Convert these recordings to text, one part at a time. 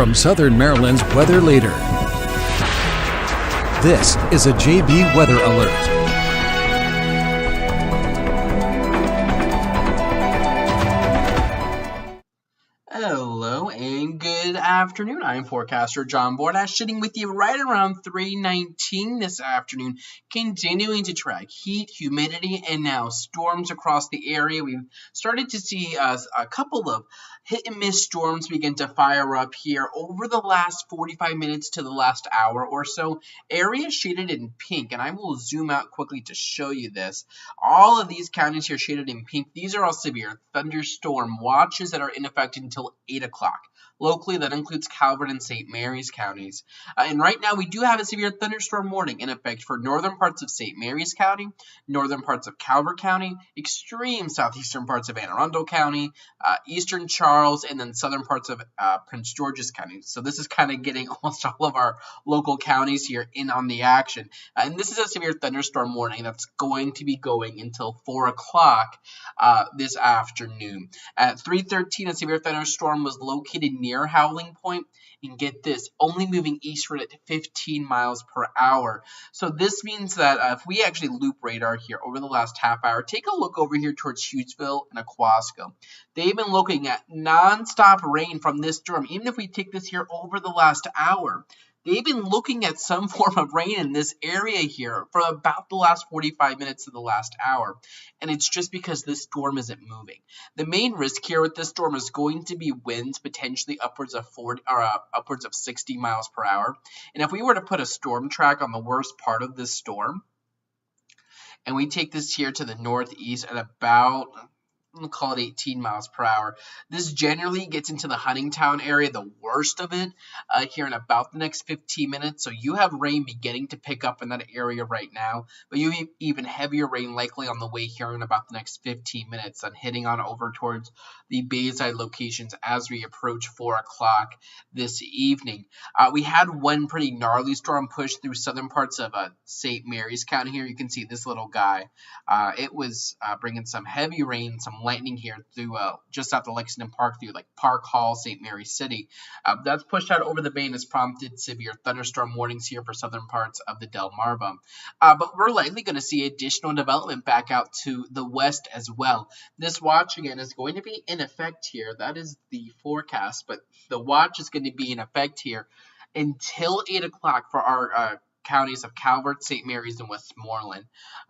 from Southern Maryland's weather leader. This is a JB Weather Alert. Hello and good afternoon. I'm Forecaster John Bordash, sitting with you right around 3:19 this afternoon, continuing to track heat, humidity, and now storms across the area. We've started to see a couple of hit-and-miss storms begin to fire up here over the last 45 minutes to the last hour or so. Areas shaded in pink, and I will zoom out quickly to show you this. All of these counties here shaded in pink, these are all severe thunderstorm watches that are in effect until 8 o'clock. Locally, that includes Calvert and St. Mary's counties. And right now, we do have a severe thunderstorm warning in effect for northern parts of St. Mary's County, northern parts of Calvert County, extreme southeastern parts of Anne Arundel County, eastern Charles, and then southern parts of Prince George's County. So this is kind of getting almost all of our local counties here in on the action. And this is a severe thunderstorm warning that's going to be going until 4 o'clock this afternoon. At 3:13, a severe thunderstorm was located near Howling Point, and get this, only moving eastward at 15 miles per hour. So this means that if we actually loop radar here over the last half hour, take a look over here towards Hughesville and Aquasco. They've been looking at nonstop rain from this storm. Even if we take this here over the last hour, they've been looking at some form of rain in this area here for about the last 45 minutes of the last hour. And it's just because this storm isn't moving. The main risk here with this storm is going to be winds potentially upwards of 60 miles per hour. And if we were to put a storm track on the worst part of this storm, and we take this here to the northeast at about, we'll call it 18 miles per hour. This generally gets into the Huntingtown area, the worst of it, here in about the next 15 minutes. So you have rain beginning to pick up in that area right now, but you have even heavier rain likely on the way here in about the next 15 minutes and hitting on over towards the Bayside locations as we approach 4 o'clock this evening. We had one pretty gnarly storm push through southern parts of St. Mary's County here. You can see this little guy. It was bringing some heavy rain, some lightning here through just after Lexington Park, through like Park Hall, St. Mary's City. That's pushed out over the bay and has prompted severe thunderstorm warnings here for southern parts of the Delmarva. But we're likely going to see additional development back out to the west as well. This watch again is going to be in effect here. That is the forecast, but the watch is going to be in effect here until 8 o'clock for our counties of Calvert, St. Mary's, and Westmoreland.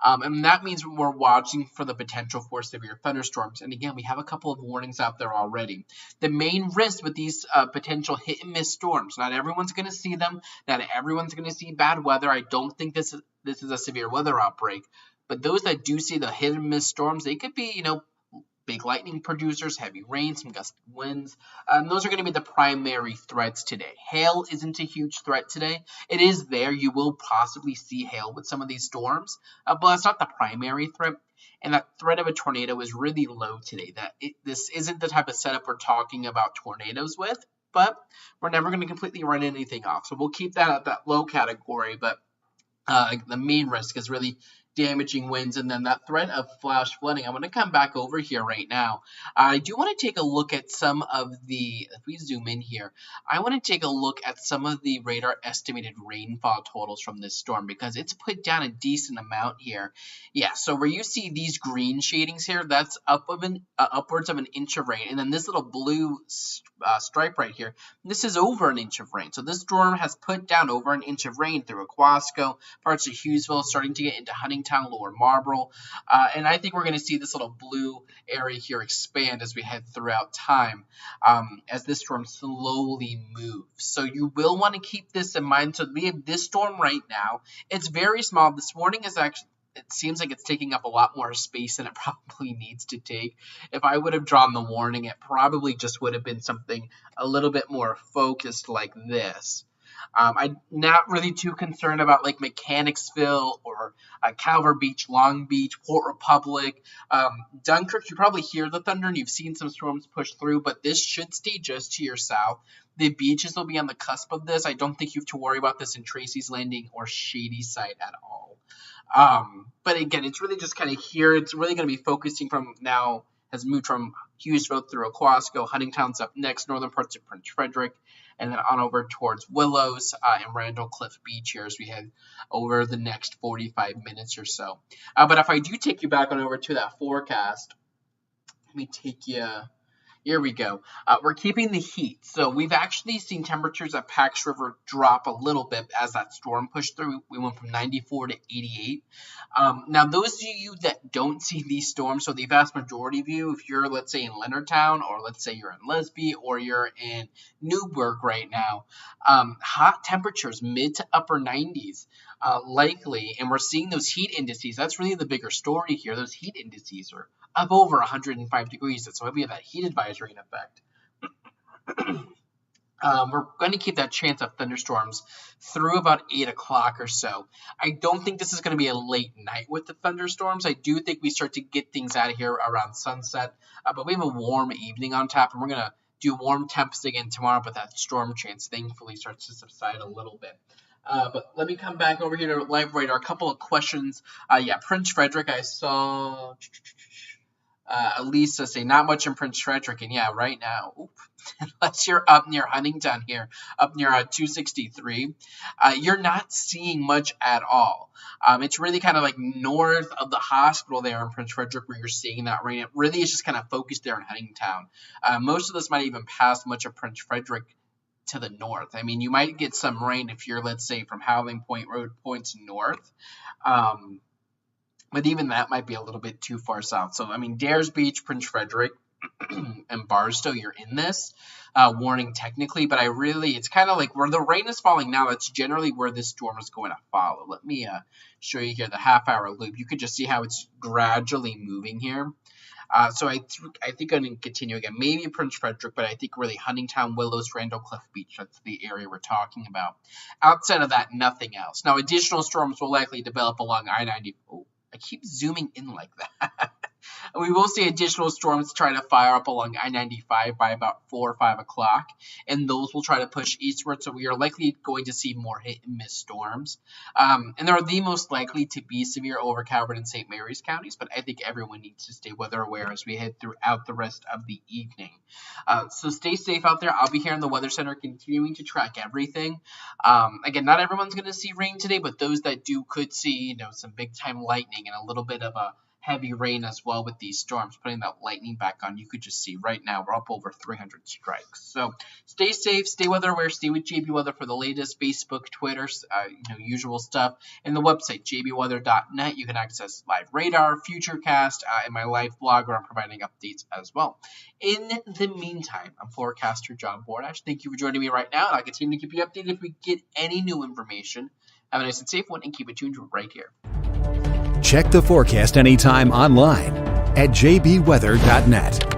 And that means we're watching for the potential for severe thunderstorms. And again, we have a couple of warnings out there already. The main risk with these potential hit-and-miss storms, not everyone's going to see them, not everyone's going to see bad weather. I don't think this is a severe weather outbreak. But those that do see the hit-and-miss storms, they could be, big lightning producers, heavy rain, some gusty winds. Those are going to be the primary threats today. Hail isn't a huge threat today. It is there. You will possibly see hail with some of these storms, but it's not the primary threat. And that threat of a tornado is really low today. This isn't the type of setup we're talking about tornadoes with, but we're never going to completely run anything off. So we'll keep that at that low category, but the main risk is really damaging winds, and then that threat of flash flooding. I'm going to come back over here right now. I do want to take a look at some of the, if we zoom in here, I want to take a look at some of the radar estimated rainfall totals from this storm because it's put down a decent amount here. Yeah, so where you see these green shadings here, that's upwards of an inch of rain, and then this little blue stripe right here, this is over an inch of rain. So this storm has put down over an inch of rain through Aquasco, parts of Hughesville, starting to get into Huntingtown, Lower Marlboro, and I think we're going to see this little blue area here expand as we head throughout time as this storm slowly moves. So you will want to keep this in mind. So we have this storm right now. It's very small. This warning is actually, it seems like it's taking up a lot more space than it probably needs to take. If I would have drawn the warning, it probably just would have been something a little bit more focused like this. I'm not really too concerned about like Mechanicsville or Calvert Beach, Long Beach, Port Republic, Dunkirk. You probably hear the thunder and you've seen some storms push through, but this should stay just to your south. The beaches will be on the cusp of this. I don't think you have to worry about this in Tracy's Landing or Shadyside at all. But again, it's really just kind of here. It's really going to be focusing from now, has moved from Hughesville through Aquasco. Huntingtown's up next, northern parts of Prince Frederick. and then on over towards Willows and Randall Cliff Beach here as we head over the next 45 minutes or so. But if I do take you back on over to that forecast, let me take you. Here we go. We're keeping the heat. So we've actually seen temperatures at Pax River drop a little bit as that storm pushed through. We went from 94 to 88. Now, those of you that don't see these storms, so the vast majority of you, if you're, let's say, in Leonardtown, or let's say you're in Lesby, or you're in Newburgh right now, hot temperatures, mid to upper 90s. Likely, and we're seeing those heat indices. That's really the bigger story here. Those heat indices are up over 105 degrees. So we have that heat advisory in effect. We're going to keep that chance of thunderstorms through about 8 o'clock or so. I don't think this is going to be a late night with the thunderstorms. I do think we start to get things out of here around sunset. But we have a warm evening on tap, and we're going to do warm temps again tomorrow, but that storm chance thankfully starts to subside a little bit. But let me come back over here to Live Radar. A couple of questions. Prince Frederick, I saw Elisa say not much in Prince Frederick. And yeah, right now, unless you're up near Huntington here, up near 263, you're not seeing much at all. It's really kind of like north of the hospital there in Prince Frederick where you're seeing that rain. It really is just kind of focused there in Huntington. Most of this might even pass much of Prince Frederick to the north. I mean, you might get some rain if you're, let's say, from Howling Point Road points north. But even that might be a little bit too far south. So, I mean, Dares Beach, Prince Frederick, and Barstow, you're in this warning technically. But it's kind of like where the rain is falling now, that's generally where this storm is going to follow. Let me show you here the half-hour loop. You could just see how it's gradually moving here. So I think I'm going to continue again. Maybe Prince Frederick, but I think really Huntington, Willows, Randall Cliff Beach. That's the area we're talking about. Outside of that, nothing else. Now, additional storms will likely develop along I-90. Oh, I keep zooming in like that. We will see additional storms try to fire up along I-95 by about 4 or 5 o'clock, and those will try to push eastward, so we are likely going to see more hit-and-miss storms. And they're the most likely to be severe over Calvert and St. Mary's counties, but I think everyone needs to stay weather aware as we head throughout the rest of the evening. So stay safe out there. I'll be here in the Weather Center continuing to track everything. Again, not everyone's going to see rain today, but those that do could see, some big-time lightning and a little bit of a heavy rain as well with these storms, putting that lightning back on. You could just see right now we're up over 300 strikes. So stay safe, stay weather aware, stay with JB Weather for the latest. Facebook, Twitter, usual stuff. And the website, jbweather.net. You can access Live Radar, Futurecast, and my live blog where I'm providing updates as well. In the meantime, I'm Forecaster John Bordash. Thank you for joining me right now, and I'll continue to keep you updated if we get any new information. Have a nice and safe one, and keep it tuned right here. Check the forecast anytime online at jbweather.net.